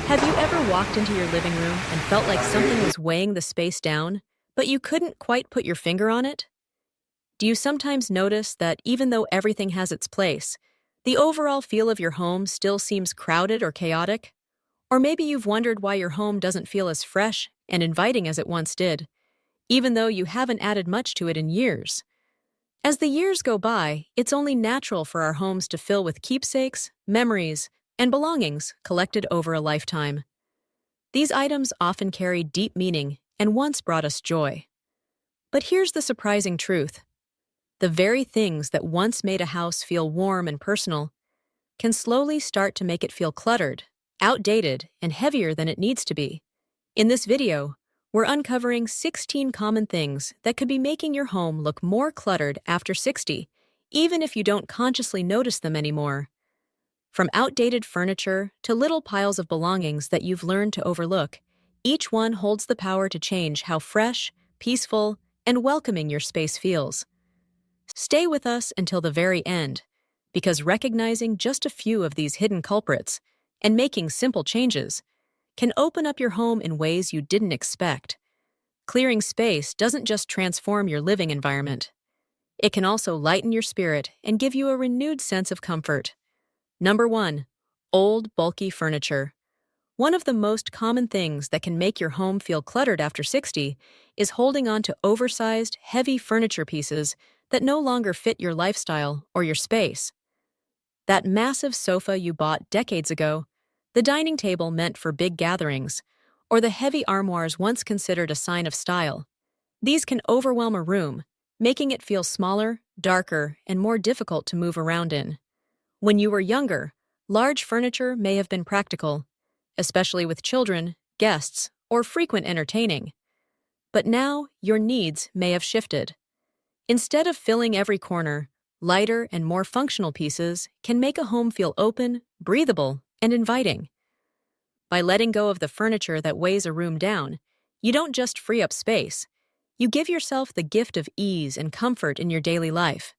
Have you ever walked into your living room and felt like something was weighing the space down, but you couldn't quite put your finger on it? Do you sometimes notice that even though everything has its place, the overall feel of your home still seems crowded or chaotic? Or maybe you've wondered why your home doesn't feel as fresh and inviting as it once did, even though you haven't added much to it in years. As the years go by, it's only natural for our homes to fill with keepsakes, memories, and belongings collected over a lifetime. These items often carry deep meaning and once brought us joy. But here's the surprising truth. The very things that once made a house feel warm and personal can slowly start to make it feel cluttered, outdated, and heavier than it needs to be. In this video, we're uncovering 16 common things that could be making your home look more cluttered after 60, even if you don't consciously notice them anymore. From outdated furniture to little piles of belongings that you've learned to overlook, each one holds the power to change how fresh, peaceful, and welcoming your space feels. Stay with us until the very end, because recognizing just a few of these hidden culprits and making simple changes can open up your home in ways you didn't expect. Clearing space doesn't just transform your living environment. It can also lighten your spirit and give you a renewed sense of comfort. Number 1. Old, bulky furniture. One of the most common things that can make your home feel cluttered after 60 is holding on to oversized, heavy furniture pieces that no longer fit your lifestyle or your space. That massive sofa you bought decades ago, the dining table meant for big gatherings, or the heavy armoires once considered a sign of style. These can overwhelm a room, making it feel smaller, darker, and more difficult to move around in. When you were younger, large furniture may have been practical, especially with children, guests, or frequent entertaining. But now, your needs may have shifted. Instead of filling every corner, lighter and more functional pieces can make a home feel open, breathable, and inviting. By letting go of the furniture that weighs a room down, you don't just free up space, you give yourself the gift of ease and comfort in your daily life.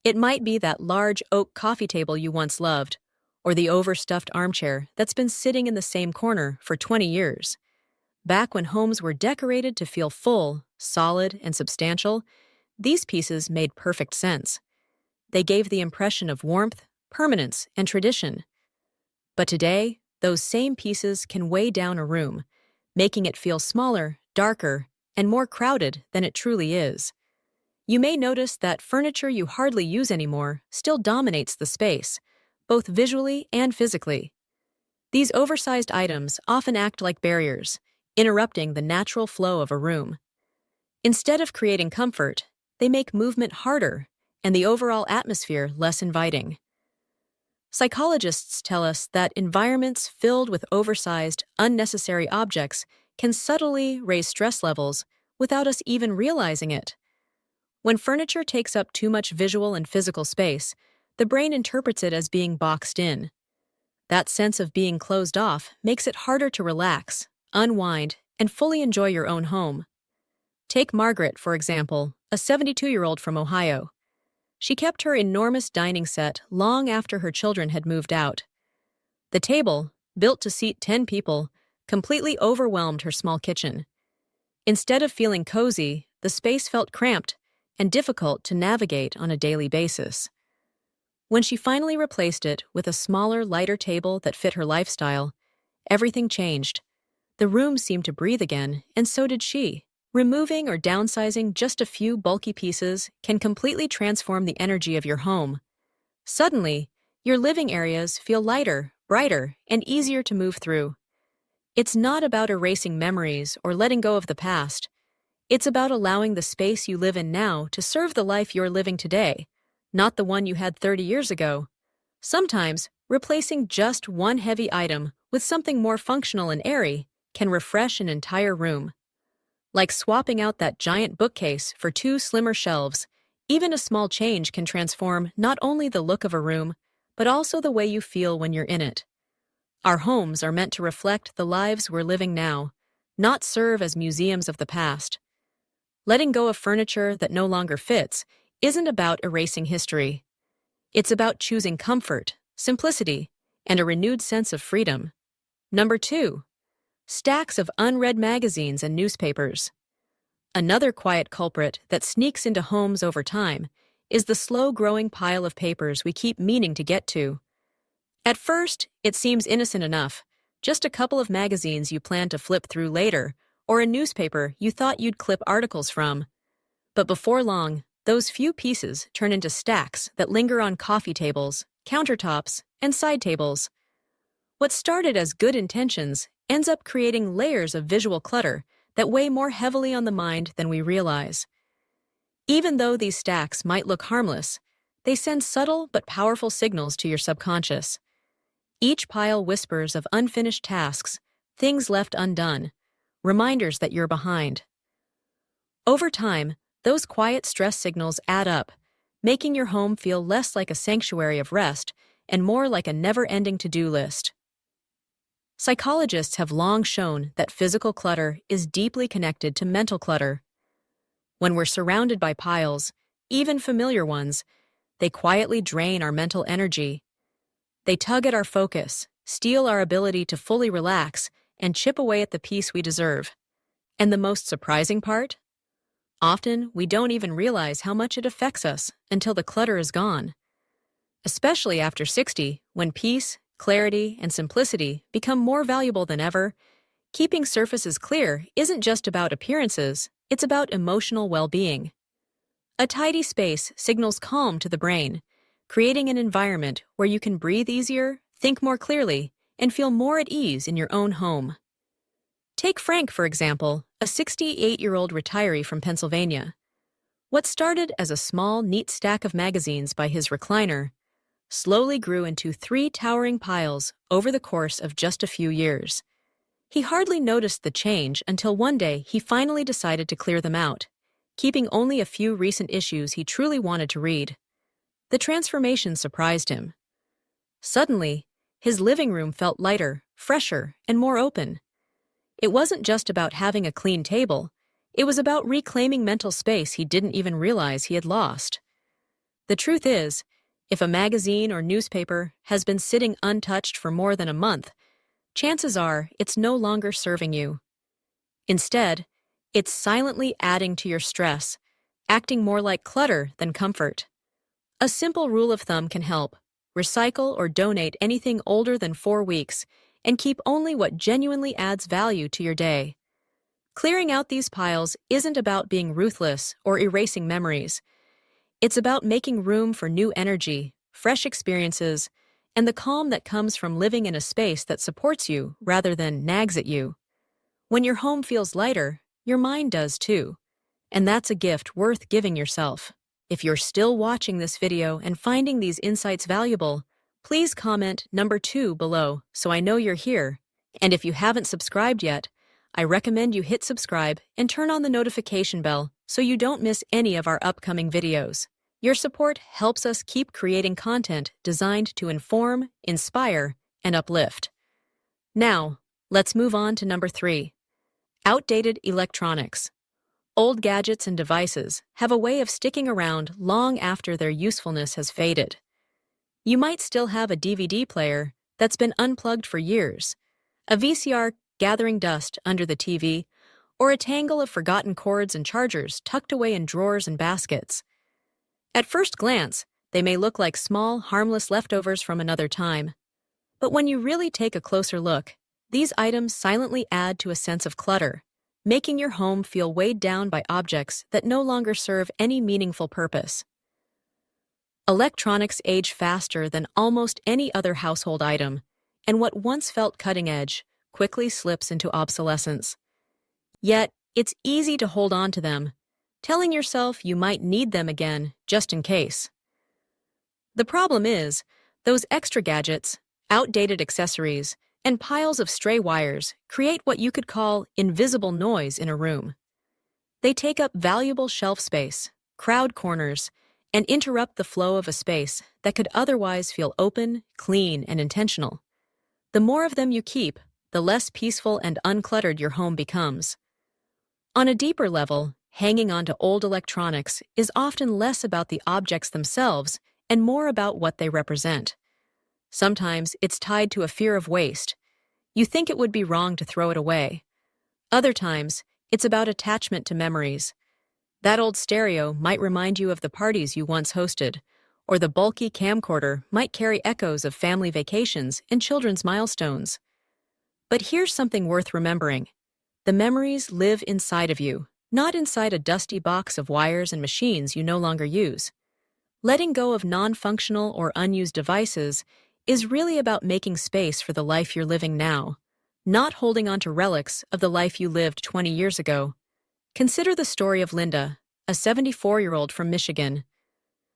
It might be that large oak coffee table you once loved, or the overstuffed armchair that's been sitting in the same corner for 20 years. Back when homes were decorated to feel full, solid, and substantial, these pieces made perfect sense. They gave the impression of warmth, permanence, and tradition. But today, those same pieces can weigh down a room, making it feel smaller, darker, and more crowded than it truly is. You may notice that furniture you hardly use anymore still dominates the space, both visually and physically. These oversized items often act like barriers, interrupting the natural flow of a room. Instead of creating comfort, they make movement harder and the overall atmosphere less inviting. Psychologists tell us that environments filled with oversized, unnecessary objects can subtly raise stress levels without us even realizing it. When furniture takes up too much visual and physical space, the brain interprets it as being boxed in. That sense of being closed off makes it harder to relax, unwind, and fully enjoy your own home. Take Margaret, for example, a 72-year-old from Ohio. She kept her enormous dining set long after her children had moved out. The table, built to seat 10 people, completely overwhelmed her small kitchen. Instead of feeling cozy, the space felt cramped and difficult to navigate on a daily basis. When she finally replaced it with a smaller, lighter table that fit her lifestyle, everything changed. The room seemed to breathe again, and so did she. Removing or downsizing just a few bulky pieces can completely transform the energy of your home. Suddenly, your living areas feel lighter, brighter, and easier to move through. It's not about erasing memories or letting go of the past. It's about allowing the space you live in now to serve the life you're living today, not the one you had 30 years ago. Sometimes, replacing just one heavy item with something more functional and airy can refresh an entire room. Like swapping out that giant bookcase for 2 slimmer shelves, even a small change can transform not only the look of a room, but also the way you feel when you're in it. Our homes are meant to reflect the lives we're living now, not serve as museums of the past. Letting go of furniture that no longer fits isn't about erasing history. It's about choosing comfort, simplicity, and a renewed sense of freedom. Number 2. Stacks of unread magazines and newspapers. Another quiet culprit that sneaks into homes over time is the slow-growing pile of papers we keep meaning to get to. At first, it seems innocent enough, just a couple of magazines you plan to flip through later, or a newspaper you thought you'd clip articles from. But before long, those few pieces turn into stacks that linger on coffee tables, countertops, and side tables. What started as good intentions ends up creating layers of visual clutter that weigh more heavily on the mind than we realize. Even though these stacks might look harmless, they send subtle but powerful signals to your subconscious. Each pile whispers of unfinished tasks, things left undone, reminders that you're behind. Over time, those quiet stress signals add up, making your home feel less like a sanctuary of rest and more like a never-ending to-do list. Psychologists have long shown that physical clutter is deeply connected to mental clutter. When we're surrounded by piles, even familiar ones, they quietly drain our mental energy. They tug at our focus, steal our ability to fully relax, and chip away at the peace we deserve. And the most surprising part? Often, we don't even realize how much it affects us until the clutter is gone. Especially after 60, when peace, clarity, and simplicity become more valuable than ever, keeping surfaces clear isn't just about appearances, it's about emotional well-being. A tidy space signals calm to the brain, creating an environment where you can breathe easier, think more clearly, and feel more at ease in your own home. Take Frank, for example, a 68-year-old retiree from Pennsylvania. What started as a small, neat stack of magazines by his recliner slowly grew into 3 towering piles over the course of just a few years. He hardly noticed the change until one day he finally decided to clear them out, keeping only a few recent issues he truly wanted to read. The transformation surprised him. Suddenly, his living room felt lighter, fresher, and more open. It wasn't just about having a clean table, it was about reclaiming mental space he didn't even realize he had lost. The truth is, if a magazine or newspaper has been sitting untouched for more than a month, chances are it's no longer serving you. Instead, it's silently adding to your stress, acting more like clutter than comfort. A simple rule of thumb can help: recycle or donate anything older than 4 weeks, and keep only what genuinely adds value to your day. Clearing out these piles isn't about being ruthless or erasing memories. It's about making room for new energy, fresh experiences, and the calm that comes from living in a space that supports you rather than nags at you. When your home feels lighter, your mind does too. And that's a gift worth giving yourself. If you're still watching this video and finding these insights valuable, please comment number 2 below so I know you're here. And if you haven't subscribed yet, I recommend you hit subscribe and turn on the notification bell so you don't miss any of our upcoming videos. Your support helps us keep creating content designed to inform, inspire, and uplift. Now, let's move on to number 3. Outdated electronics. Old gadgets and devices have a way of sticking around long after their usefulness has faded. You might still have a DVD player that's been unplugged for years, a VCR gathering dust under the TV, or a tangle of forgotten cords and chargers tucked away in drawers and baskets. At first glance, they may look like small, harmless leftovers from another time. But when you really take a closer look, these items silently add to a sense of clutter, making your home feel weighed down by objects that no longer serve any meaningful purpose. Electronics age faster than almost any other household item, and what once felt cutting edge quickly slips into obsolescence. Yet, it's easy to hold on to them, telling yourself you might need them again just in case. The problem is, those extra gadgets, outdated accessories, and piles of stray wires create what you could call invisible noise in a room. They take up valuable shelf space, crowd corners, and interrupt the flow of a space that could otherwise feel open, clean, and intentional. The more of them you keep, the less peaceful and uncluttered your home becomes. On a deeper level, hanging on to old electronics is often less about the objects themselves and more about what they represent. Sometimes it's tied to a fear of waste. You think it would be wrong to throw it away. Other times, it's about attachment to memories. That old stereo might remind you of the parties you once hosted, or the bulky camcorder might carry echoes of family vacations and children's milestones. But here's something worth remembering. The memories live inside of you, not inside a dusty box of wires and machines you no longer use. Letting go of non-functional or unused devices is really about making space for the life you're living now, not holding on to relics of the life you lived 20 years ago. Consider the story of Linda, a 74-year-old from Michigan.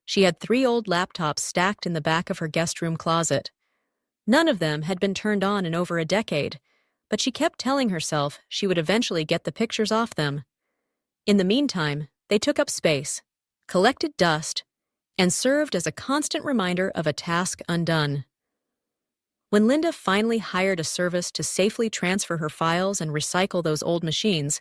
She had 3 old laptops stacked in the back of her guest room closet. None of them had been turned on in over a decade, but she kept telling herself she would eventually get the pictures off them. In the meantime, they took up space, collected dust, and served as a constant reminder of a task undone. When Linda finally hired a service to safely transfer her files and recycle those old machines,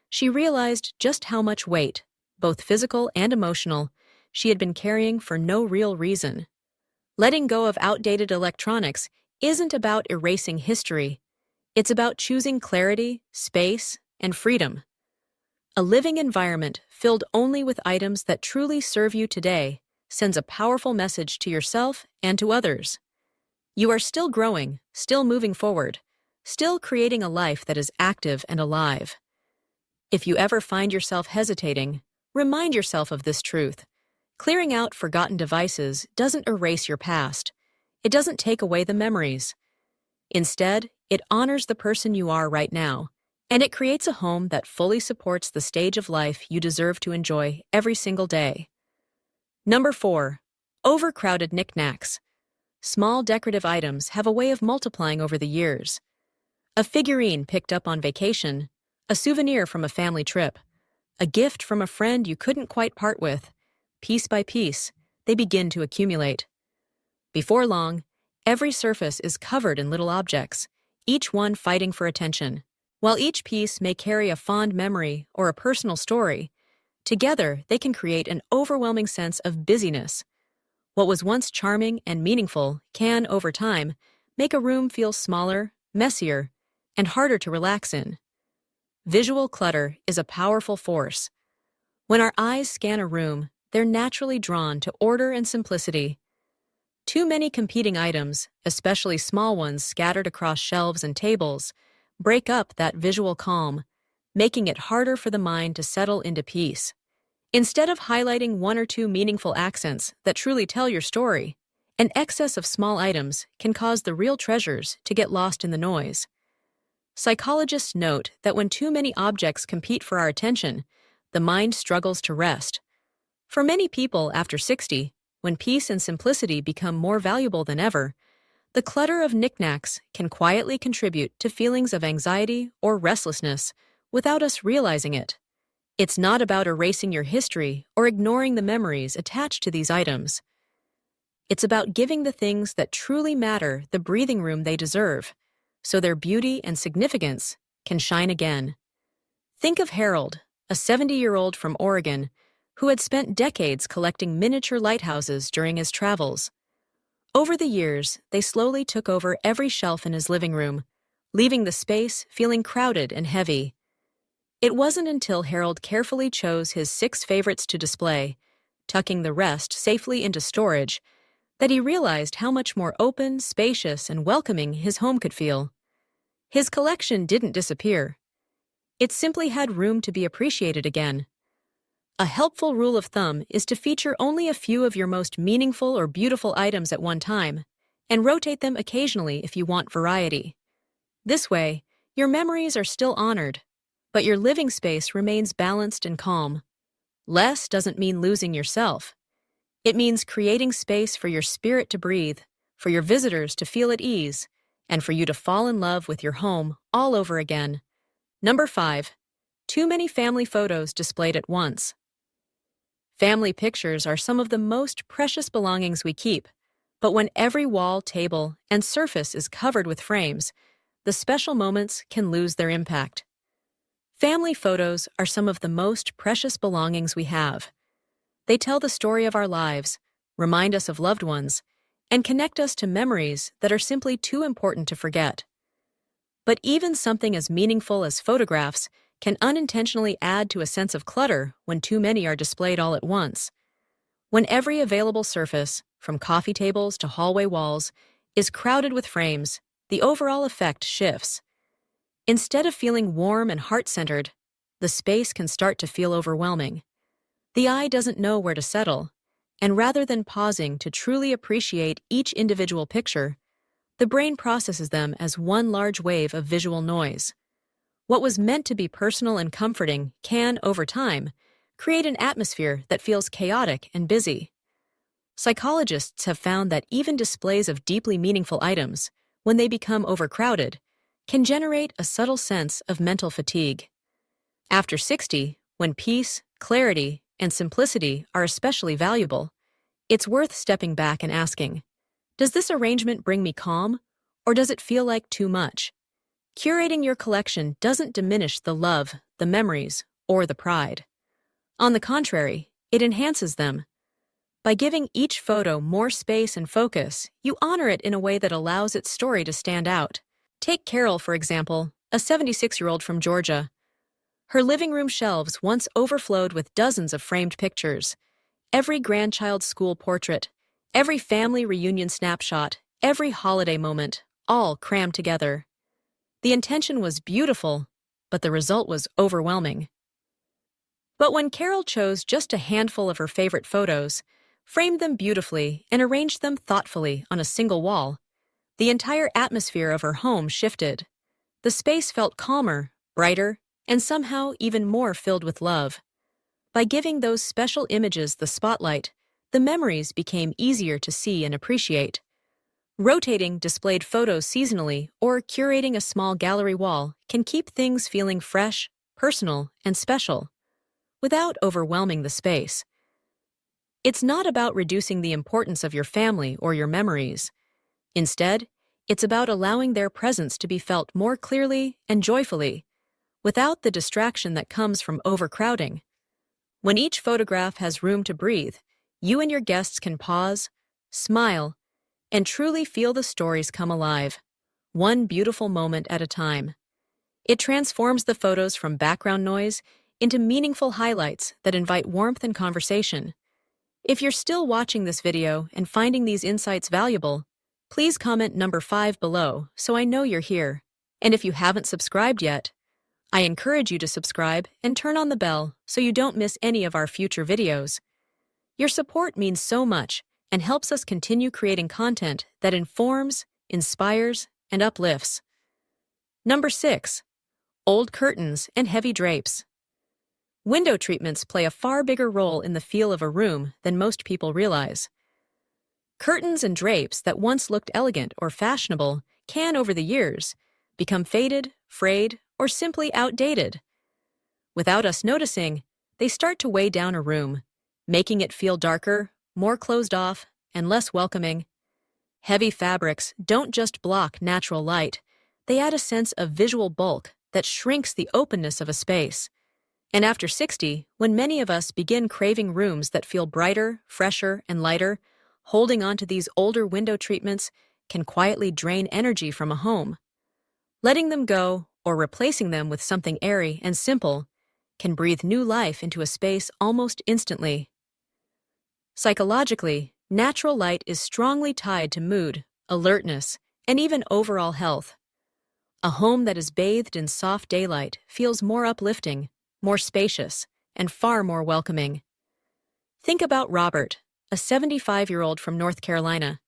she realized just how much weight, both physical and emotional, she had been carrying for no real reason. Letting go of outdated electronics isn't about erasing history. It's about choosing clarity, space, and freedom. A living environment filled only with items that truly serve you today sends a powerful message to yourself and to others. You are still growing, still moving forward, still creating a life that is active and alive. If you ever find yourself hesitating, remind yourself of this truth. Clearing out forgotten devices doesn't erase your past. It doesn't take away the memories. Instead, it honors the person you are right now, and it creates a home that fully supports the stage of life you deserve to enjoy every single day. Number 4. Overcrowded knickknacks. Small decorative items have a way of multiplying over the years. A figurine picked up on vacation, a souvenir from a family trip, a gift from a friend you couldn't quite part with. Piece by piece, they begin to accumulate. Before long, every surface is covered in little objects, each one fighting for attention. While each piece may carry a fond memory or a personal story, together they can create an overwhelming sense of busyness. What was once charming and meaningful can, over time, make a room feel smaller, messier, and harder to relax in. Visual clutter is a powerful force. When our eyes scan a room, they're naturally drawn to order and simplicity. Too many competing items, especially small ones scattered across shelves and tables, break up that visual calm, making it harder for the mind to settle into peace. Instead of highlighting 1 or 2 meaningful accents that truly tell your story, an excess of small items can cause the real treasures to get lost in the noise. Psychologists note that when too many objects compete for our attention, the mind struggles to rest. For many people after 60, when peace and simplicity become more valuable than ever, the clutter of knickknacks can quietly contribute to feelings of anxiety or restlessness without us realizing it. It's not about erasing your history or ignoring the memories attached to these items. It's about giving the things that truly matter the breathing room they deserve, so their beauty and significance can shine again. Think of Harold, a 70-year-old from Oregon, who had spent decades collecting miniature lighthouses during his travels. Over the years, they slowly took over every shelf in his living room, leaving the space feeling crowded and heavy. It wasn't until Harold carefully chose his 6 favorites to display, tucking the rest safely into storage, that he realized how much more open, spacious, and welcoming his home could feel. His collection didn't disappear. It simply had room to be appreciated again. A helpful rule of thumb is to feature only a few of your most meaningful or beautiful items at one time, and rotate them occasionally if you want variety. This way, your memories are still honored, but your living space remains balanced and calm. Less doesn't mean losing yourself. It means creating space for your spirit to breathe, for your visitors to feel at ease, and for you to fall in love with your home all over again. Number 5. Too many family photos displayed at once. Family pictures are some of the most precious belongings we keep, but when every wall, table, and surface is covered with frames, the special moments can lose their impact. Family photos are some of the most precious belongings we have. They tell the story of our lives, remind us of loved ones, and connect us to memories that are simply too important to forget. But even something as meaningful as photographs can unintentionally add to a sense of clutter when too many are displayed all at once. When every available surface, from coffee tables to hallway walls, is crowded with frames, the overall effect shifts. Instead of feeling warm and heart-centered, the space can start to feel overwhelming. The eye doesn't know where to settle, and rather than pausing to truly appreciate each individual picture, the brain processes them as one large wave of visual noise. What was meant to be personal and comforting can, over time, create an atmosphere that feels chaotic and busy. Psychologists have found that even displays of deeply meaningful items, when they become overcrowded, can generate a subtle sense of mental fatigue. After 60, when peace, clarity, and simplicity are especially valuable, it's worth stepping back and asking, does this arrangement bring me calm, or does it feel like too much? Curating your collection doesn't diminish the love, the memories, or the pride. On the contrary, it enhances them. By giving each photo more space and focus, you honor it in a way that allows its story to stand out. Take Carol, for example, a 76-year-old from Georgia. Her living room shelves once overflowed with dozens of framed pictures. Every grandchild's school portrait, every family reunion snapshot, every holiday moment, all crammed together. The intention was beautiful, but the result was overwhelming. But when Carol chose just a handful of her favorite photos, framed them beautifully, and arranged them thoughtfully on a single wall, the entire atmosphere of her home shifted. The space felt calmer, brighter, and somehow even more filled with love. By giving those special images the spotlight, the memories became easier to see and appreciate. Rotating displayed photos seasonally or curating a small gallery wall can keep things feeling fresh, personal, and special, without overwhelming the space. It's not about reducing the importance of your family or your memories. Instead, it's about allowing their presence to be felt more clearly and joyfully, without the distraction that comes from overcrowding. When each photograph has room to breathe, you and your guests can pause, smile, and truly feel the stories come alive, one beautiful moment at a time. It transforms the photos from background noise into meaningful highlights that invite warmth and conversation. If you're still watching this video and finding these insights valuable, please comment number 5 below so I know you're here. And if you haven't subscribed yet, I encourage you to subscribe and turn on the bell so you don't miss any of our future videos. Your support means so much and helps us continue creating content that informs, inspires, and uplifts. Number 6. Old curtains and heavy drapes. Window treatments play a far bigger role in the feel of a room than most people realize. Curtains and drapes that once looked elegant or fashionable can, over the years, become faded, frayed, or simply outdated. Without us noticing, they start to weigh down a room, making it feel darker, more closed off, and less welcoming. Heavy fabrics don't just block natural light, they add a sense of visual bulk that shrinks the openness of a space. And after 60, when many of us begin craving rooms that feel brighter, fresher, and lighter, holding on to these older window treatments can quietly drain energy from a home. Letting them go, or replacing them with something airy and simple, can breathe new life into a space almost instantly. Psychologically, natural light is strongly tied to mood, alertness, and even overall health. A home that is bathed in soft daylight feels more uplifting, more spacious, and far more welcoming. Think about Robert, a 75-year-old from North Carolina,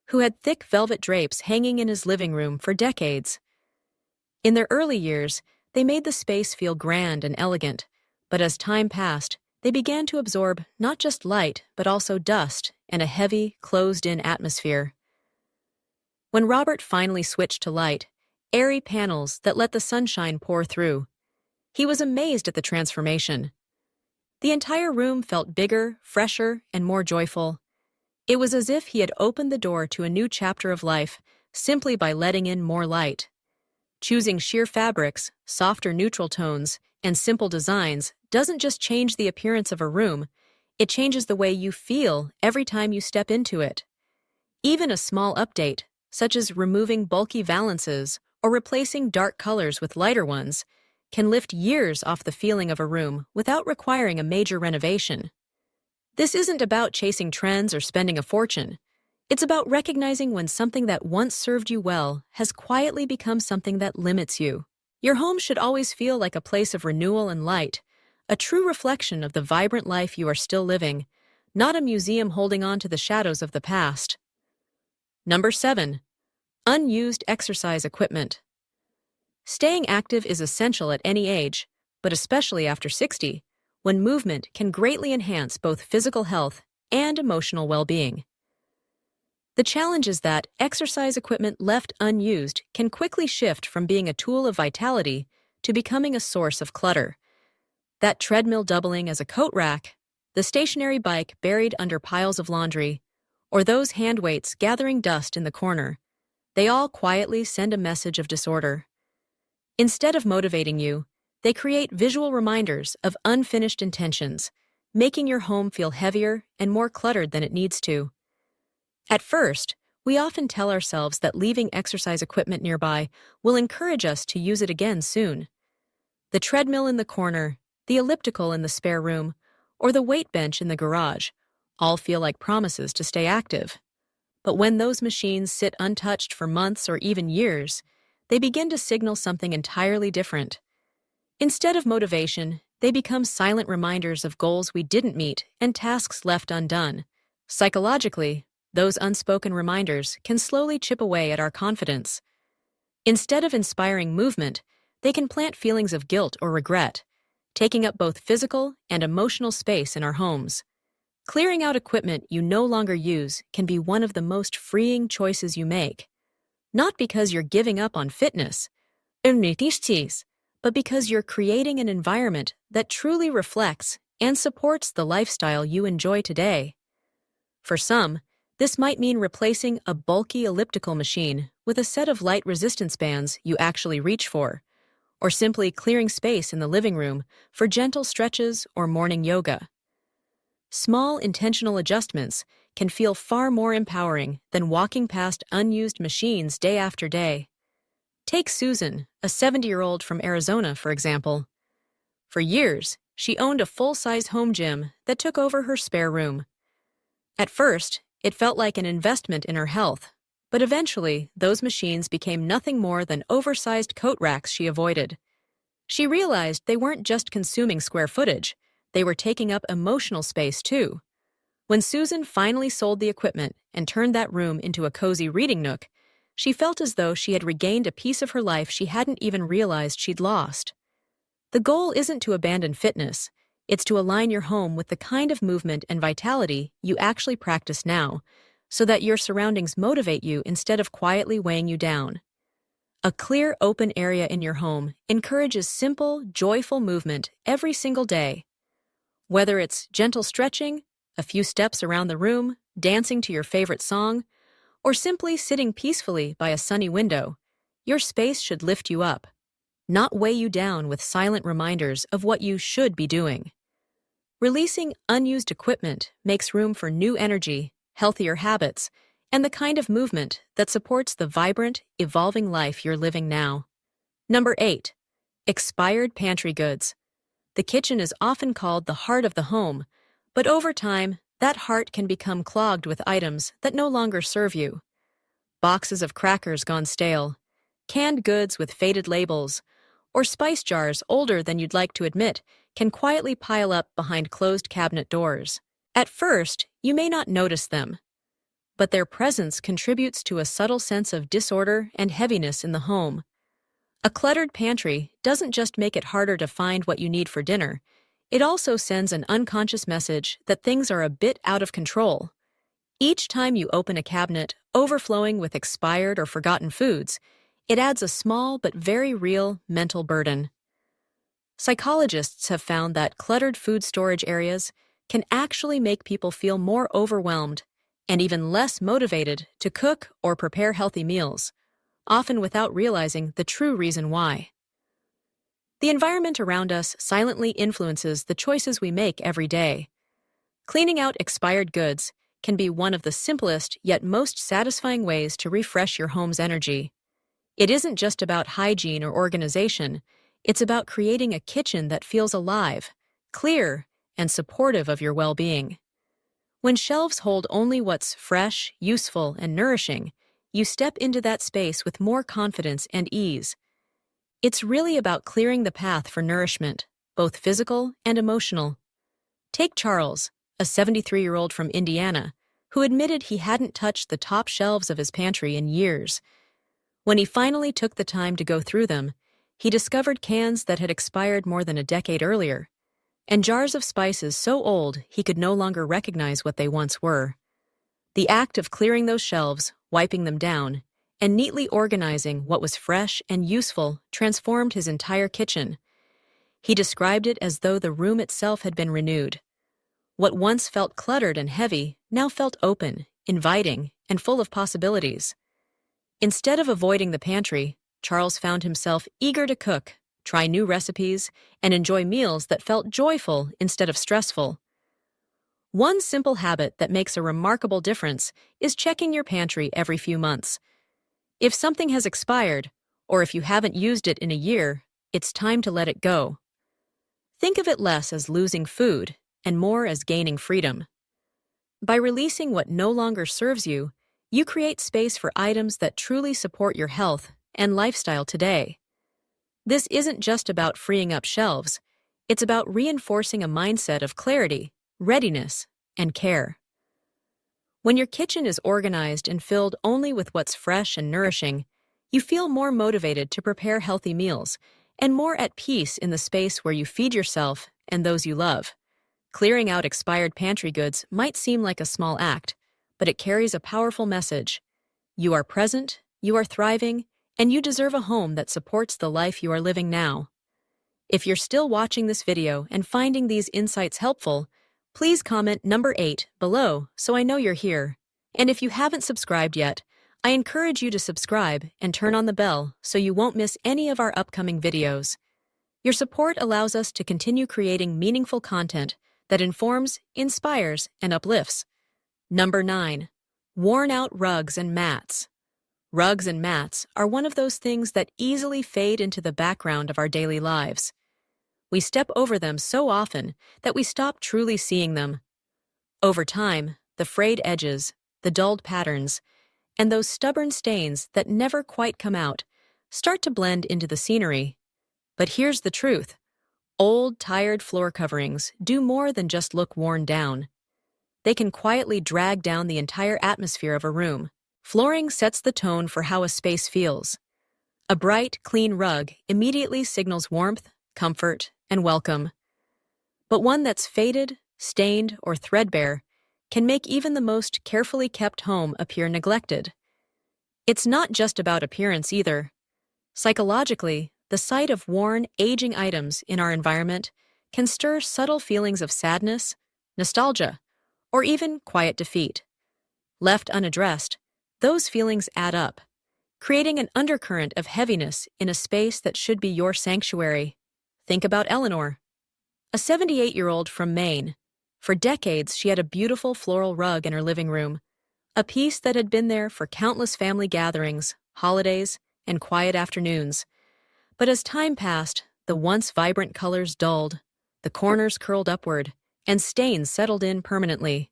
who had thick velvet drapes hanging in his living room for decades. In their early years, they made the space feel grand and elegant, but as time passed, they began to absorb not just light, but also dust and a heavy, closed-in atmosphere. When Robert finally switched to light, airy panels that let the sunshine pour through, he was amazed at the transformation. The entire room felt bigger, fresher, and more joyful. It was as if he had opened the door to a new chapter of life simply by letting in more light. Choosing sheer fabrics, softer neutral tones, and simple designs doesn't just change the appearance of a room, it changes the way you feel every time you step into it. Even a small update, such as removing bulky valances or replacing dark colors with lighter ones can lift years off the feeling of a room without requiring a major renovation. This isn't about chasing trends or spending a fortune. It's about recognizing when something that once served you well has quietly become something that limits you. Your home should always feel like a place of renewal and light, a true reflection of the vibrant life you are still living, not a museum holding on to the shadows of the past. Number 7. Unused exercise equipment. Staying active is essential at any age, but especially after 60, when movement can greatly enhance both physical health and emotional well-being. The challenge is that exercise equipment left unused can quickly shift from being a tool of vitality to becoming a source of clutter. That treadmill doubling as a coat rack, the stationary bike buried under piles of laundry, or those hand weights gathering dust in the corner, they all quietly send a message of disorder. Instead of motivating you, they create visual reminders of unfinished intentions, making your home feel heavier and more cluttered than it needs to. At first, we often tell ourselves that leaving exercise equipment nearby will encourage us to use it again soon. The treadmill in the corner, the elliptical in the spare room, or the weight bench in the garage all feel like promises to stay active. But when those machines sit untouched for months or even years, they begin to signal something entirely different. Instead of motivation, they become silent reminders of goals we didn't meet and tasks left undone. Psychologically, those unspoken reminders can slowly chip away at our confidence. Instead of inspiring movement, they can plant feelings of guilt or regret, taking up both physical and emotional space in our homes. Clearing out equipment you no longer use can be one of the most freeing choices you make. Not because you're giving up on fitness, but because you're creating an environment that truly reflects and supports the lifestyle you enjoy today. For some, this might mean replacing a bulky elliptical machine with a set of light resistance bands you actually reach for, or simply clearing space in the living room for gentle stretches or morning yoga. Small, intentional adjustments can feel far more empowering than walking past unused machines day after day. Take Susan, a 70-year-old from Arizona, for example. For years, she owned a full-size home gym that took over her spare room. At first, it felt like an investment in her health, but eventually, those machines became nothing more than oversized coat racks she avoided. She realized they weren't just consuming square footage, they were taking up emotional space too. When Susan finally sold the equipment and turned that room into a cozy reading nook, she felt as though she had regained a piece of her life she hadn't even realized she'd lost. The goal isn't to abandon fitness, it's to align your home with the kind of movement and vitality you actually practice now, so that your surroundings motivate you instead of quietly weighing you down. A clear, open area in your home encourages simple, joyful movement every single day. Whether it's gentle stretching, a few steps around the room, dancing to your favorite song, or simply sitting peacefully by a sunny window, your space should lift you up, not weigh you down with silent reminders of what you should be doing. Releasing unused equipment makes room for new energy, healthier habits, and the kind of movement that supports the vibrant, evolving life you're living now. Number 8. Expired pantry goods. The kitchen is often called the heart of the home, but over time, that heart can become clogged with items that no longer serve you. Boxes of crackers gone stale, canned goods with faded labels, or spice jars older than you'd like to admit can quietly pile up behind closed cabinet doors. At first, you may not notice them, but their presence contributes to a subtle sense of disorder and heaviness in the home. A cluttered pantry doesn't just make it harder to find what you need for dinner, it also sends an unconscious message that things are a bit out of control. Each time you open a cabinet overflowing with expired or forgotten foods, it adds a small but very real mental burden. Psychologists have found that cluttered food storage areas can actually make people feel more overwhelmed and even less motivated to cook or prepare healthy meals, often without realizing the true reason why. The environment around us silently influences the choices we make every day. Cleaning out expired goods can be one of the simplest yet most satisfying ways to refresh your home's energy. It isn't just about hygiene or organization, it's about creating a kitchen that feels alive, clear, and supportive of your well-being. When shelves hold only what's fresh, useful, and nourishing, you step into that space with more confidence and ease. It's really about clearing the path for nourishment, both physical and emotional. Take Charles, a 73-year-old from Indiana, who admitted he hadn't touched the top shelves of his pantry in years. When he finally took the time to go through them, he discovered cans that had expired more than a decade earlier, and jars of spices so old he could no longer recognize what they once were. The act of clearing those shelves, wiping them down, and neatly organizing what was fresh and useful transformed his entire kitchen. He described it as though the room itself had been renewed. What once felt cluttered and heavy now felt open, inviting, and full of possibilities. Instead of avoiding the pantry, Charles found himself eager to cook, try new recipes, and enjoy meals that felt joyful instead of stressful. One simple habit that makes a remarkable difference is checking your pantry every few months. If something has expired, or if you haven't used it in a year, it's time to let it go. Think of it less as losing food and more as gaining freedom. By releasing what no longer serves you, you create space for items that truly support your health and lifestyle today. This isn't just about freeing up shelves, it's about reinforcing a mindset of clarity, readiness, and care. When your kitchen is organized and filled only with what's fresh and nourishing, you feel more motivated to prepare healthy meals and more at peace in the space where you feed yourself and those you love. Clearing out expired pantry goods might seem like a small act, but it carries a powerful message. You are present, you are thriving, and you deserve a home that supports the life you are living now. If you're still watching this video and finding these insights helpful, please comment number 8 below so I know you're here. And if you haven't subscribed yet, I encourage you to subscribe and turn on the bell so you won't miss any of our upcoming videos. Your support allows us to continue creating meaningful content that informs, inspires, and uplifts. Number 9. Worn-out rugs and mats. Rugs and mats are one of those things that easily fade into the background of our daily lives. We step over them so often that we stop truly seeing them. Over time, the frayed edges, the dulled patterns, and those stubborn stains that never quite come out start to blend into the scenery. But here's the truth. Old, tired floor coverings do more than just look worn down. They can quietly drag down the entire atmosphere of a room. Flooring sets the tone for how a space feels. A bright, clean rug immediately signals warmth, comfort, and welcome. But one that's faded, stained, or threadbare can make even the most carefully kept home appear neglected. It's not just about appearance either. Psychologically, the sight of worn, aging items in our environment can stir subtle feelings of sadness, nostalgia, or even quiet defeat. Left unaddressed, those feelings add up, creating an undercurrent of heaviness in a space that should be your sanctuary. Think about Eleanor, a 78-year-old from Maine. For decades, she had a beautiful floral rug in her living room, a piece that had been there for countless family gatherings, holidays, and quiet afternoons. But as time passed, the once vibrant colors dulled, the corners curled upward, and stains settled in permanently.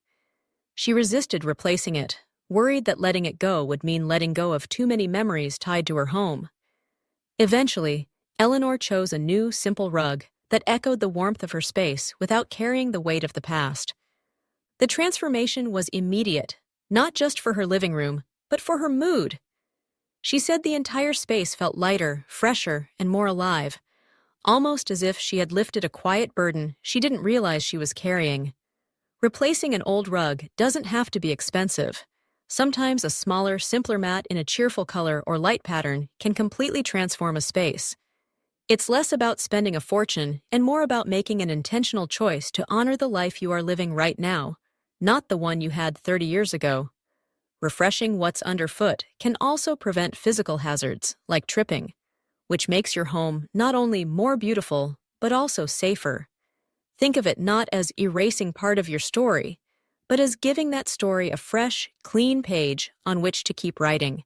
She resisted replacing it, worried that letting it go would mean letting go of too many memories tied to her home. Eventually, Eleanor chose a new, simple rug that echoed the warmth of her space without carrying the weight of the past. The transformation was immediate, not just for her living room, but for her mood. She said the entire space felt lighter, fresher, and more alive, almost as if she had lifted a quiet burden she didn't realize she was carrying. Replacing an old rug doesn't have to be expensive. Sometimes a smaller, simpler mat in a cheerful color or light pattern can completely transform a space. It's less about spending a fortune and more about making an intentional choice to honor the life you are living right now, not the one you had 30 years ago. Refreshing what's underfoot can also prevent physical hazards, like tripping, which makes your home not only more beautiful, but also safer. Think of it not as erasing part of your story, but as giving that story a fresh, clean page on which to keep writing.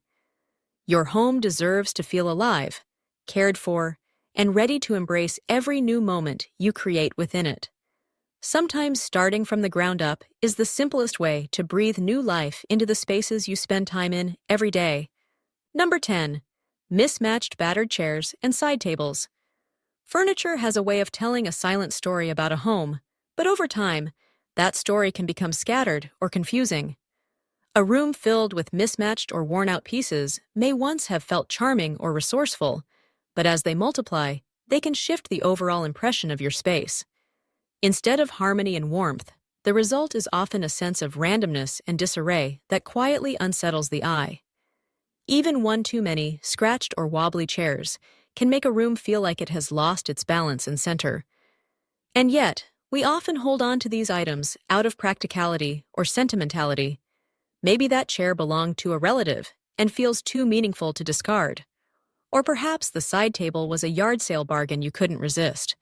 Your home deserves to feel alive, cared for, and ready to embrace every new moment you create within it. Sometimes starting from the ground up is the simplest way to breathe new life into the spaces you spend time in every day. Number 10. Mismatched battered chairs and side tables. Furniture has a way of telling a silent story about a home, but over time, that story can become scattered or confusing. A room filled with mismatched or worn-out pieces may once have felt charming or resourceful, but as they multiply, they can shift the overall impression of your space. Instead of harmony and warmth, the result is often a sense of randomness and disarray that quietly unsettles the eye. Even one too many scratched or wobbly chairs can make a room feel like it has lost its balance and center. And yet, we often hold on to these items out of practicality or sentimentality. Maybe that chair belonged to a relative and feels too meaningful to discard. Or perhaps the side table was a yard sale bargain you couldn't resist.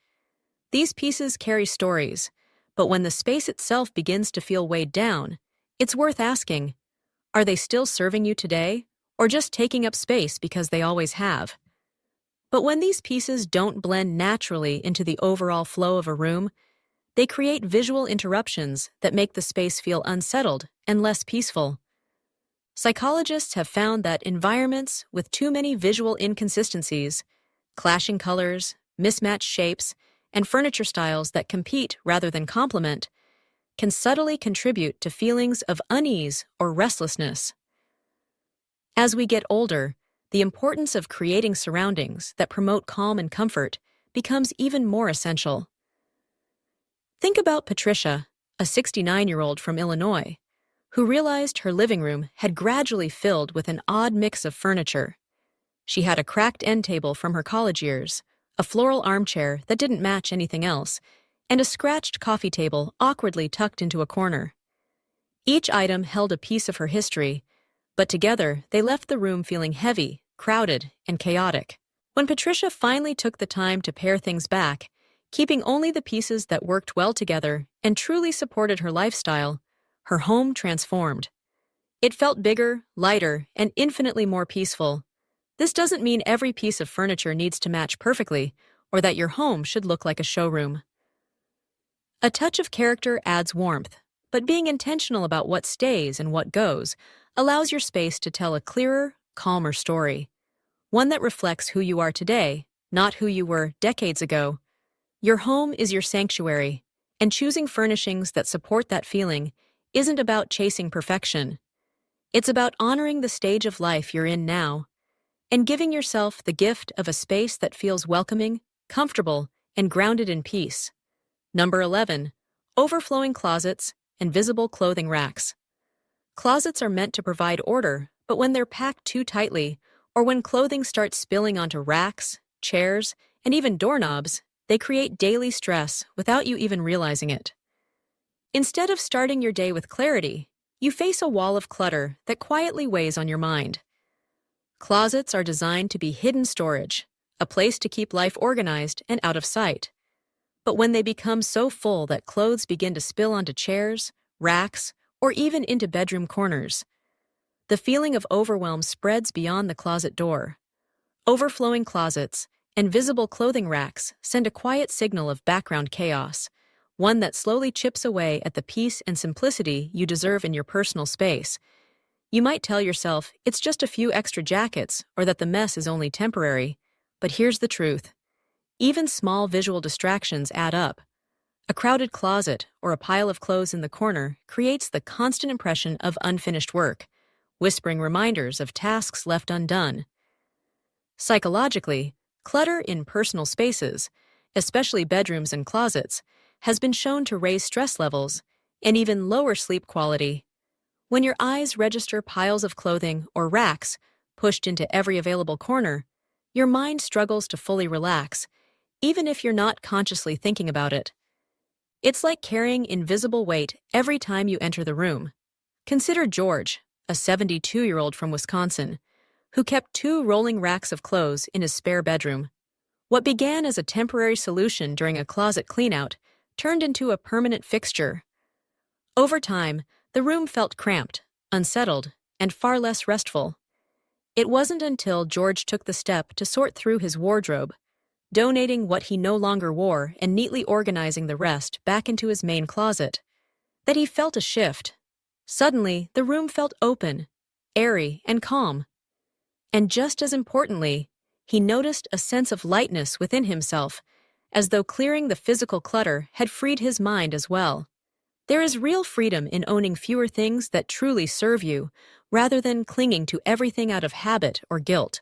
These pieces carry stories, but when the space itself begins to feel weighed down, it's worth asking, are they still serving you today, or just taking up space because they always have? But when these pieces don't blend naturally into the overall flow of a room, they create visual interruptions that make the space feel unsettled and less peaceful. Psychologists have found that environments with too many visual inconsistencies, clashing colors, mismatched shapes, and furniture styles that compete rather than complement, can subtly contribute to feelings of unease or restlessness. As we get older, the importance of creating surroundings that promote calm and comfort becomes even more essential. Think about Patricia, a 69-year-old from Illinois, who realized her living room had gradually filled with an odd mix of furniture. She had a cracked end table from her college years, a floral armchair that didn't match anything else, and a scratched coffee table awkwardly tucked into a corner. Each item held a piece of her history, but together they left the room feeling heavy, crowded, and chaotic. When Patricia finally took the time to pare things back, keeping only the pieces that worked well together and truly supported her lifestyle, her home transformed. It felt bigger, lighter, and infinitely more peaceful. This doesn't mean every piece of furniture needs to match perfectly, or that your home should look like a showroom. A touch of character adds warmth, but being intentional about what stays and what goes allows your space to tell a clearer, calmer story. One that reflects who you are today, not who you were decades ago. Your home is your sanctuary, and choosing furnishings that support that feeling isn't about chasing perfection. It's about honoring the stage of life you're in now and giving yourself the gift of a space that feels welcoming, comfortable, and grounded in peace. Number 11. Overflowing closets and visible clothing racks. Closets are meant to provide order, but when they're packed too tightly, or when clothing starts spilling onto racks, chairs, and even doorknobs, they create daily stress without you even realizing it. Instead of starting your day with clarity, you face a wall of clutter that quietly weighs on your mind. Closets are designed to be hidden storage, a place to keep life organized and out of sight. But when they become so full that clothes begin to spill onto chairs, racks, or even into bedroom corners, the feeling of overwhelm spreads beyond the closet door. Overflowing closets and visible clothing racks send a quiet signal of background chaos, one that slowly chips away at the peace and simplicity you deserve in your personal space. You might tell yourself it's just a few extra jackets or that the mess is only temporary, but here's the truth. Even small visual distractions add up. A crowded closet or a pile of clothes in the corner creates the constant impression of unfinished work, whispering reminders of tasks left undone. Psychologically, clutter in personal spaces, especially bedrooms and closets, has been shown to raise stress levels and even lower sleep quality. When your eyes register piles of clothing or racks pushed into every available corner, your mind struggles to fully relax, even if you're not consciously thinking about it. It's like carrying invisible weight every time you enter the room. Consider George, a 72-year-old from Wisconsin, who kept 2 rolling racks of clothes in his spare bedroom. What began as a temporary solution during a closet cleanout turned into a permanent fixture. Over time, the room felt cramped, unsettled, and far less restful. It wasn't until George took the step to sort through his wardrobe, donating what he no longer wore and neatly organizing the rest back into his main closet, that he felt a shift. Suddenly, the room felt open, airy, and calm. And just as importantly, he noticed a sense of lightness within himself, as though clearing the physical clutter had freed his mind as well. There is real freedom in owning fewer things that truly serve you, rather than clinging to everything out of habit or guilt.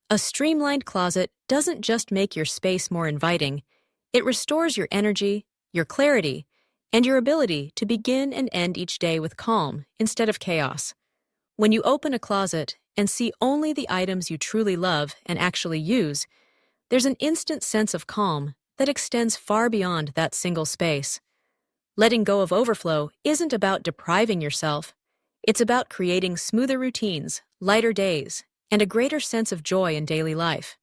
A streamlined closet doesn't just make your space more inviting, it restores your energy, your clarity, and your ability to begin and end each day with calm instead of chaos. When you open a closet and see only the items you truly love and actually use, there's an instant sense of calm that extends far beyond that single space. Letting go of overflow isn't about depriving yourself. It's about creating smoother routines, lighter days, and a greater sense of joy in daily life.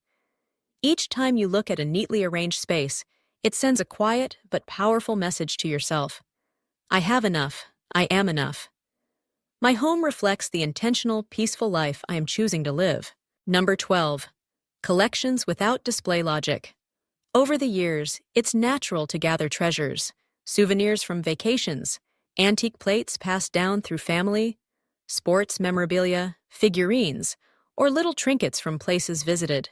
Each time you look at a neatly arranged space, it sends a quiet but powerful message to yourself. I have enough. I am enough. My home reflects the intentional, peaceful life I am choosing to live. Number 12. Collections without display logic. Over the years, it's natural to gather treasures, souvenirs from vacations, antique plates passed down through family, sports memorabilia, figurines, or little trinkets from places visited.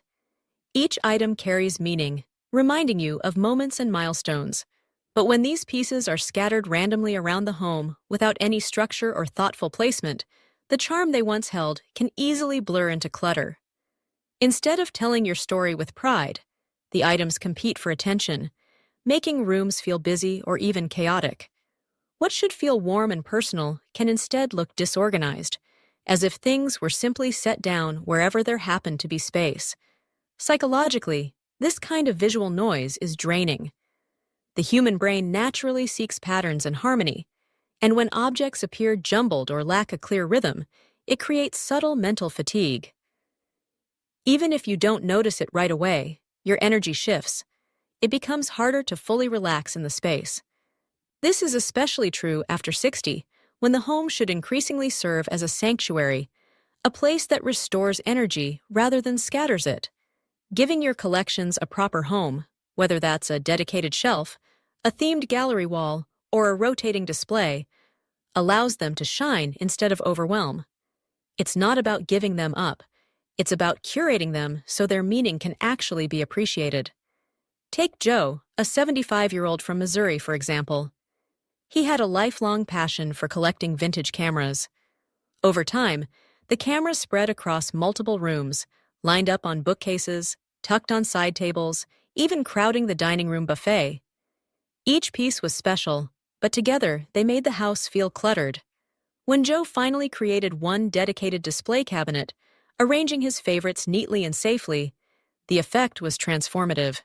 Each item carries meaning, reminding you of moments and milestones. But when these pieces are scattered randomly around the home without any structure or thoughtful placement, the charm they once held can easily blur into clutter. Instead of telling your story with pride, the items compete for attention, making rooms feel busy or even chaotic. What should feel warm and personal can instead look disorganized, as if things were simply set down wherever there happened to be space. Psychologically, this kind of visual noise is draining. The human brain naturally seeks patterns and harmony, and when objects appear jumbled or lack a clear rhythm, it creates subtle mental fatigue. Even if you don't notice it right away, your energy shifts. It becomes harder to fully relax in the space. This is especially true after 60, when the home should increasingly serve as a sanctuary, a place that restores energy rather than scatters it. Giving your collections a proper home, whether that's a dedicated shelf, a themed gallery wall, or a rotating display, allows them to shine instead of overwhelm. It's not about giving them up. It's about curating them so their meaning can actually be appreciated. Take Joe, a 75-year-old from Missouri, for example. He had a lifelong passion for collecting vintage cameras. Over time, the cameras spread across multiple rooms, lined up on bookcases, tucked on side tables, even crowding the dining room buffet. Each piece was special, but together they made the house feel cluttered. When Joe finally created one dedicated display cabinet, arranging his favorites neatly and safely, the effect was transformative.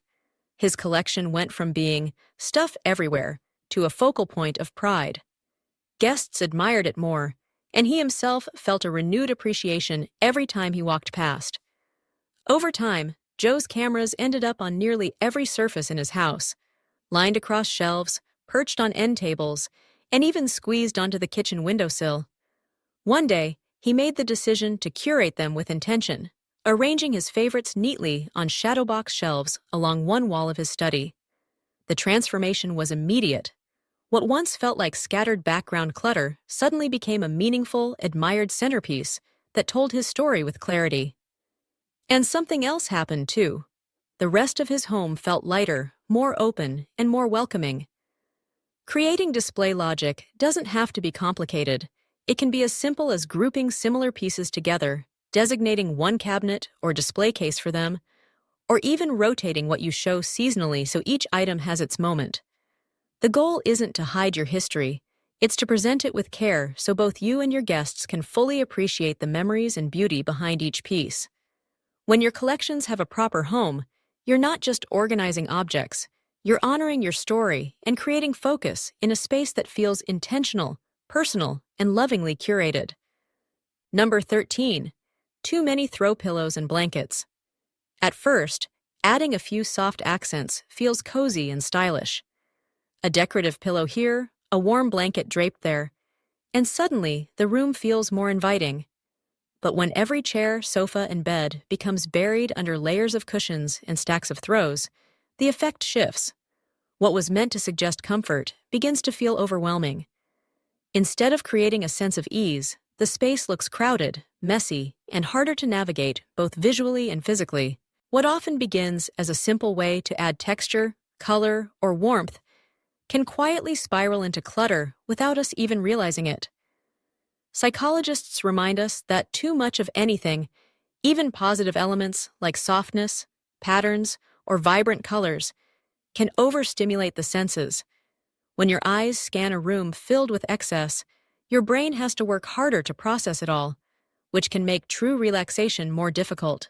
His collection went from being stuff everywhere to a focal point of pride. Guests admired it more, and he himself felt a renewed appreciation every time he walked past. Over time, Joe's cameras ended up on nearly every surface in his house, lined across shelves, perched on end tables, and even squeezed onto the kitchen windowsill. One day, he made the decision to curate them with intention, arranging his favorites neatly on shadowbox shelves along one wall of his study. The transformation was immediate. What once felt like scattered background clutter suddenly became a meaningful, admired centerpiece that told his story with clarity. And something else happened, too. The rest of his home felt lighter, more open, and more welcoming. Creating display logic doesn't have to be complicated. It can be as simple as grouping similar pieces together, designating one cabinet or display case for them, or even rotating what you show seasonally so each item has its moment. The goal isn't to hide your history, it's to present it with care so both you and your guests can fully appreciate the memories and beauty behind each piece. When your collections have a proper home, you're not just organizing objects, you're honoring your story and creating focus in a space that feels intentional, personal, and lovingly curated. Number 13. Too many throw pillows and blankets. At first, adding a few soft accents feels cozy and stylish. A decorative pillow here, a warm blanket draped there, and suddenly the room feels more inviting. But when every chair, sofa, and bed becomes buried under layers of cushions and stacks of throws, the effect shifts. What was meant to suggest comfort begins to feel overwhelming. Instead of creating a sense of ease, the space looks crowded, messy, and harder to navigate both visually and physically. What often begins as a simple way to add texture, color, or warmth can quietly spiral into clutter without us even realizing it. Psychologists remind us that too much of anything, even positive elements like softness, patterns, or vibrant colors, can overstimulate the senses. When your eyes scan a room filled with excess, your brain has to work harder to process it all, which can make true relaxation more difficult.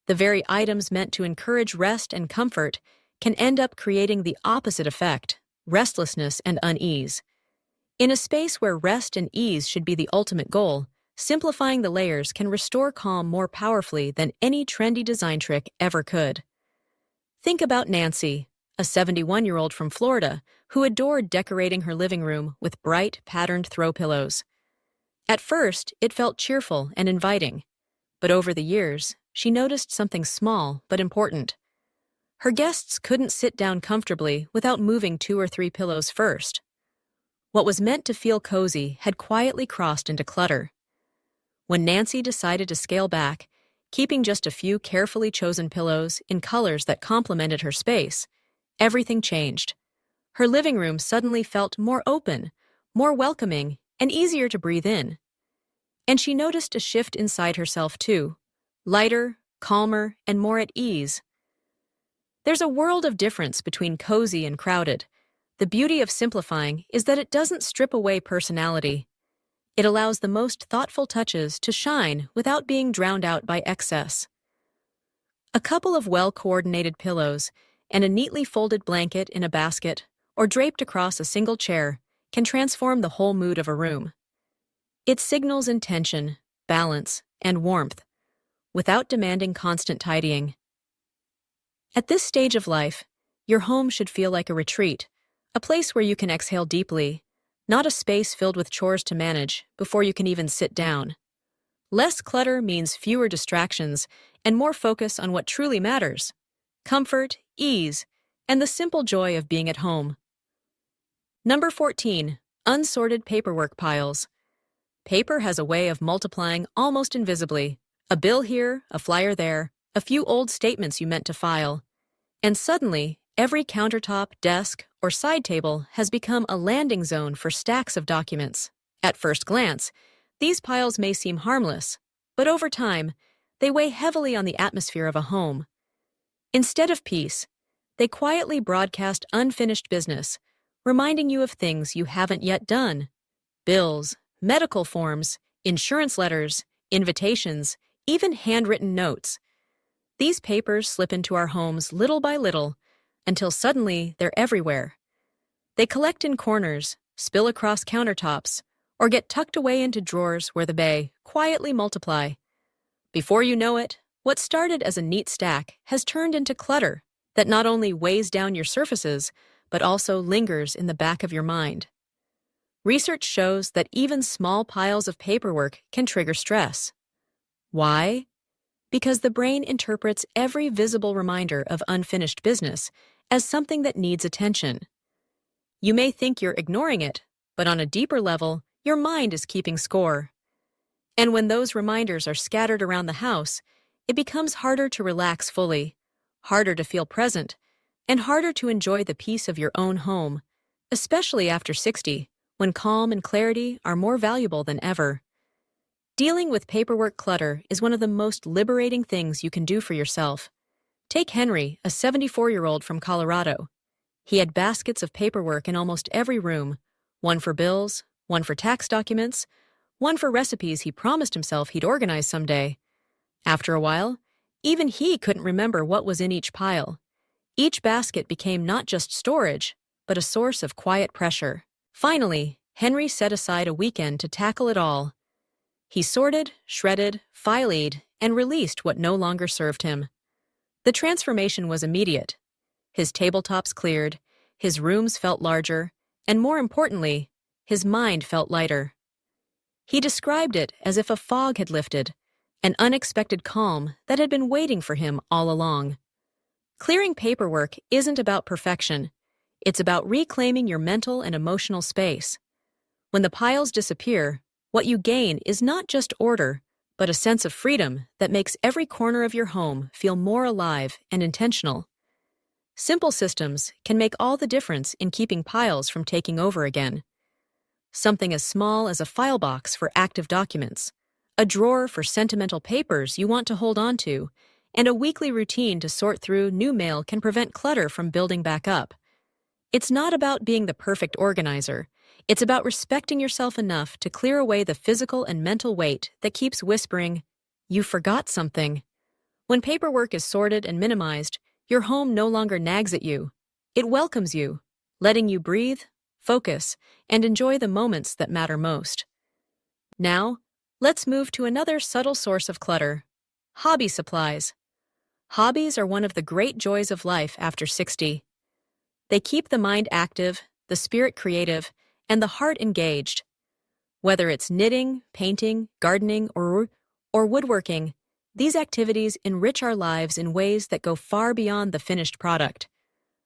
The very items meant to encourage rest and comfort can end up creating the opposite effect: restlessness and unease. In a space where rest and ease should be the ultimate goal, simplifying the layers can restore calm more powerfully than any trendy design trick ever could. Think about Nancy, a 71-year-old from Florida who adored decorating her living room with bright, patterned throw pillows. At first, it felt cheerful and inviting, but over the years, she noticed something small but important. Her guests couldn't sit down comfortably without moving 2 or 3 pillows first. What was meant to feel cozy had quietly crossed into clutter. When Nancy decided to scale back, keeping just a few carefully chosen pillows in colors that complemented her space, everything changed. Her living room suddenly felt more open, more welcoming, and easier to breathe in. And she noticed a shift inside herself too: lighter, calmer, and more at ease. There's a world of difference between cozy and crowded. The beauty of simplifying is that it doesn't strip away personality. It allows the most thoughtful touches to shine without being drowned out by excess. A couple of well-coordinated pillows and a neatly folded blanket in a basket or draped across a single chair can transform the whole mood of a room. It signals intention, balance, and warmth, without demanding constant tidying. At this stage of life, your home should feel like a retreat, a place where you can exhale deeply, not a space filled with chores to manage before you can even sit down. Less clutter means fewer distractions and more focus on what truly matters: comfort, ease, and the simple joy of being at home. Number 14. Unsorted paperwork piles. Paper has a way of multiplying almost invisibly. A bill here, a flyer there, a few old statements you meant to file. And suddenly, every countertop, desk, or side table has become a landing zone for stacks of documents. At first glance, these piles may seem harmless, but over time, they weigh heavily on the atmosphere of a home. Instead of peace, they quietly broadcast unfinished business, reminding you of things you haven't yet done: bills, medical forms, insurance letters, invitations, even handwritten notes. These papers slip into our homes little by little, until suddenly they're everywhere. They collect in corners, spill across countertops, or get tucked away into drawers where they quietly multiply. Before you know it, what started as a neat stack has turned into clutter that not only weighs down your surfaces, but also lingers in the back of your mind. Research shows that even small piles of paperwork can trigger stress. Why? Because the brain interprets every visible reminder of unfinished business as something that needs attention. You may think you're ignoring it, but on a deeper level, your mind is keeping score. And when those reminders are scattered around the house, it becomes harder to relax fully, harder to feel present, and harder to enjoy the peace of your own home, especially after 60, when calm and clarity are more valuable than ever. Dealing with paperwork clutter is one of the most liberating things you can do for yourself. Take Henry, a 74-year-old from Colorado. He had baskets of paperwork in almost every room: one for bills, one for tax documents, one for recipes he promised himself he'd organize someday. After a while, even he couldn't remember what was in each pile. Each basket became not just storage, but a source of quiet pressure. Finally, Henry set aside a weekend to tackle it all. He sorted, shredded, filed, and released what no longer served him. The transformation was immediate. His tabletops cleared, his rooms felt larger, and more importantly, his mind felt lighter. He described it as if a fog had lifted, an unexpected calm that had been waiting for him all along. Clearing paperwork isn't about perfection. It's about reclaiming your mental and emotional space. When the piles disappear, what you gain is not just order, but a sense of freedom that makes every corner of your home feel more alive and intentional. Simple systems can make all the difference in keeping piles from taking over again. Something as small as a file box for active documents, a drawer for sentimental papers you want to hold on to, and a weekly routine to sort through new mail can prevent clutter from building back up. It's not about being the perfect organizer. It's about respecting yourself enough to clear away the physical and mental weight that keeps whispering, "You forgot something." When paperwork is sorted and minimized, your home no longer nags at you. It welcomes you, letting you breathe, focus, and enjoy the moments that matter most. Now, let's move to another subtle source of clutter: hobby supplies. Hobbies are one of the great joys of life after 60. They keep the mind active, the spirit creative, and the heart engaged. Whether it's knitting, painting, gardening, or woodworking, these activities enrich our lives in ways that go far beyond the finished product.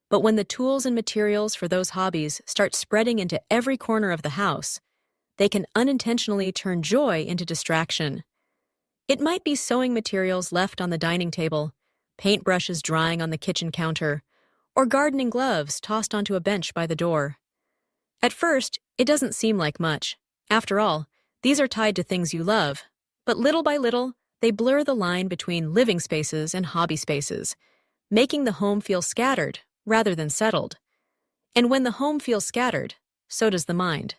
But when the tools and materials for those hobbies start spreading into every corner of the house, they can unintentionally turn joy into distraction. It might be sewing materials left on the dining table, paintbrushes drying on the kitchen counter, or gardening gloves tossed onto a bench by the door. At first, it doesn't seem like much. After all, these are tied to things you love, but little by little, they blur the line between living spaces and hobby spaces, making the home feel scattered rather than settled. And when the home feels scattered, so does the mind.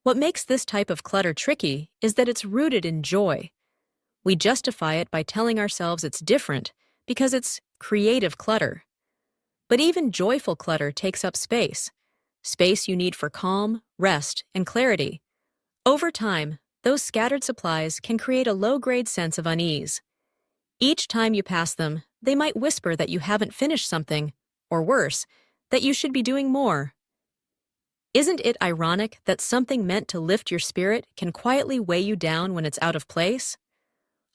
What makes this type of clutter tricky is that it's rooted in joy. We justify it by telling ourselves it's different because it's creative clutter. But even joyful clutter takes up space you need for calm, rest, and clarity. Over time, those scattered supplies can create a low-grade sense of unease. Each time you pass them, they might whisper that you haven't finished something, or worse, that you should be doing more. Isn't it ironic that something meant to lift your spirit can quietly weigh you down when it's out of place?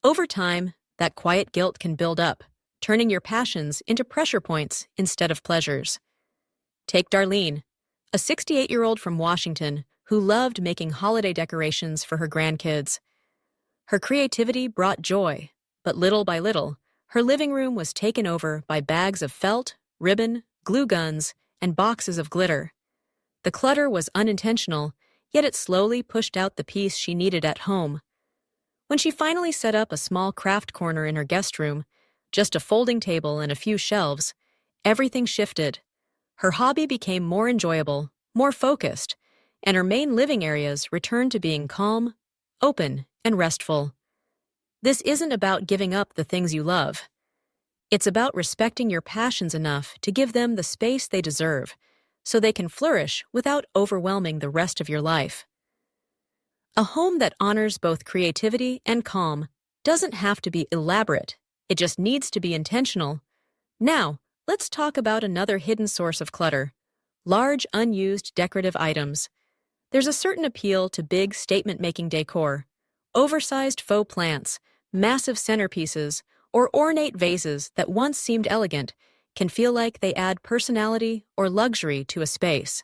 Over time, that quiet guilt can build up, turning your passions into pressure points instead of pleasures. Take Darlene, a 68-year-old from Washington who loved making holiday decorations for her grandkids. Her creativity brought joy, but little by little, her living room was taken over by bags of felt, ribbon, glue guns, and boxes of glitter. The clutter was unintentional, yet it slowly pushed out the peace she needed at home. When she finally set up a small craft corner in her guest room, just a folding table and a few shelves, everything shifted. Her hobby became more enjoyable, more focused, and her main living areas returned to being calm, open, and restful. This isn't about giving up the things you love. It's about respecting your passions enough to give them the space they deserve, so they can flourish without overwhelming the rest of your life. A home that honors both creativity and calm doesn't have to be elaborate. It just needs to be intentional. Now, let's talk about another hidden source of clutter: large, unused decorative items. There's a certain appeal to big statement-making decor. Oversized faux plants, massive centerpieces, or ornate vases that once seemed elegant can feel like they add personality or luxury to a space.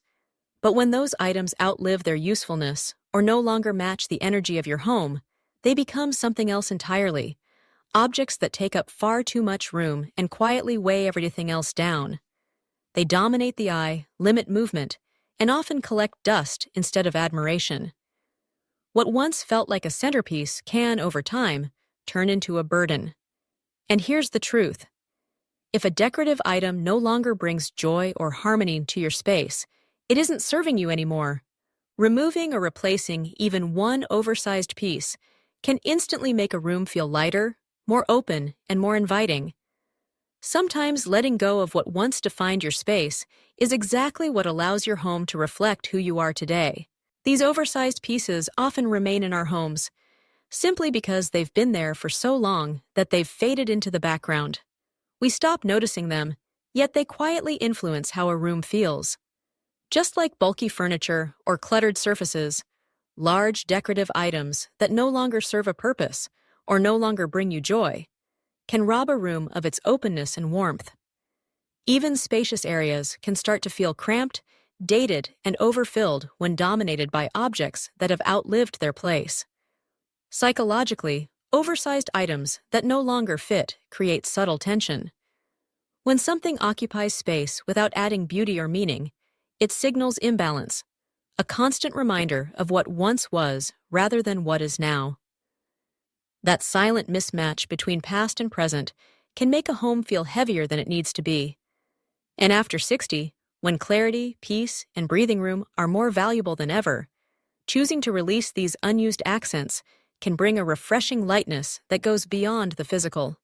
But when those items outlive their usefulness or no longer match the energy of your home, they become something else entirely. Objects that take up far too much room and quietly weigh everything else down. They dominate the eye, limit movement, and often collect dust instead of admiration. What once felt like a centerpiece can, over time, turn into a burden. And here's the truth. If a decorative item no longer brings joy or harmony to your space, it isn't serving you anymore. Removing or replacing even one oversized piece can instantly make a room feel lighter, more open, and more inviting. Sometimes letting go of what once defined your space is exactly what allows your home to reflect who you are today. These oversized pieces often remain in our homes, simply because they've been there for so long that they've faded into the background. We stop noticing them, yet they quietly influence how a room feels. Just like bulky furniture or cluttered surfaces, large decorative items that no longer serve a purpose or no longer bring you joy, can rob a room of its openness and warmth. Even spacious areas can start to feel cramped, dated, and overfilled when dominated by objects that have outlived their place. Psychologically, oversized items that no longer fit create subtle tension. When something occupies space without adding beauty or meaning, it signals imbalance, a constant reminder of what once was rather than what is now. That silent mismatch between past and present can make a home feel heavier than it needs to be. And after 60, when clarity, peace, and breathing room are more valuable than ever, choosing to release these unused accents can bring a refreshing lightness that goes beyond the physical.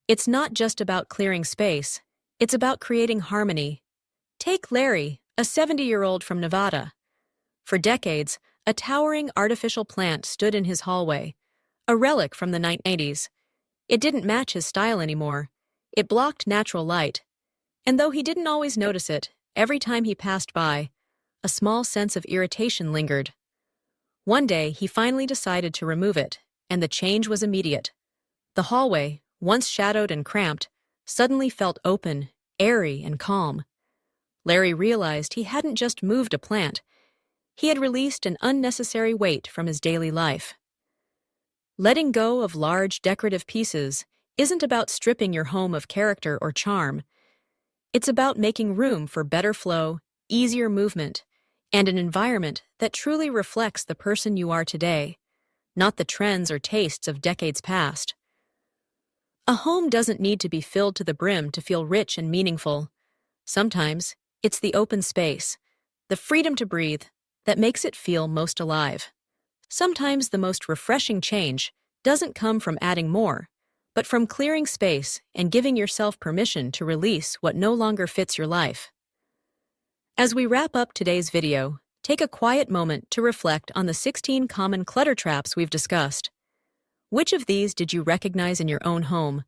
It's not just about clearing space, it's about creating harmony. Take Larry, a 70-year-old from Nevada. For decades, a towering artificial plant stood in his hallway, a relic from the 1980s. It didn't match his style anymore. It blocked natural light. And though he didn't always notice it, every time he passed by, a small sense of irritation lingered. One day, he finally decided to remove it, and the change was immediate. The hallway, once shadowed and cramped, suddenly felt open, airy, and calm. Larry realized he hadn't just moved a plant. He had released an unnecessary weight from his daily life. Letting go of large decorative pieces isn't about stripping your home of character or charm. It's about making room for better flow, easier movement, and an environment that truly reflects the person you are today, not the trends or tastes of decades past. A home doesn't need to be filled to the brim to feel rich and meaningful. Sometimes, it's the open space, the freedom to breathe, that makes it feel most alive. Sometimes the most refreshing change doesn't come from adding more, but from clearing space and giving yourself permission to release what no longer fits your life. As we wrap up today's video, take a quiet moment to reflect on the 16 common clutter traps we've discussed. Which of these did you recognize in your own home?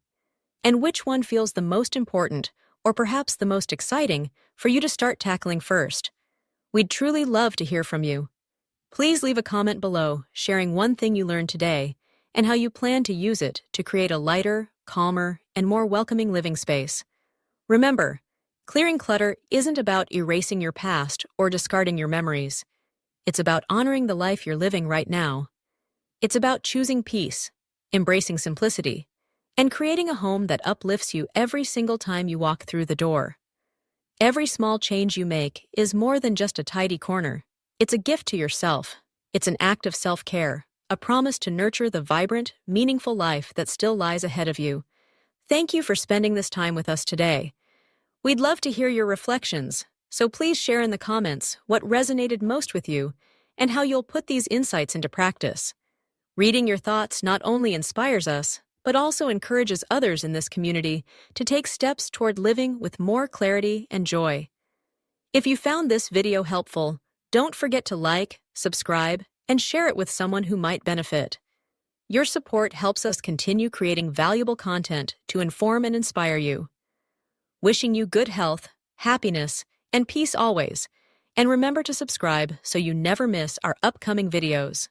And which one feels the most important, or perhaps the most exciting, for you to start tackling first? We'd truly love to hear from you. Please leave a comment below sharing one thing you learned today and how you plan to use it to create a lighter, calmer, and more welcoming living space. Remember, clearing clutter isn't about erasing your past or discarding your memories. It's about honoring the life you're living right now. It's about choosing peace, embracing simplicity, and creating a home that uplifts you every single time you walk through the door. Every small change you make is more than just a tidy corner. It's a gift to yourself. It's an act of self-care, a promise to nurture the vibrant, meaningful life that still lies ahead of you. Thank you for spending this time with us today. We'd love to hear your reflections, so please share in the comments what resonated most with you and how you'll put these insights into practice. Reading your thoughts not only inspires us, but also encourages others in this community to take steps toward living with more clarity and joy. If you found this video helpful, don't forget to like, subscribe, and share it with someone who might benefit. Your support helps us continue creating valuable content to inform and inspire you. Wishing you good health, happiness, and peace always. And remember to subscribe so you never miss our upcoming videos.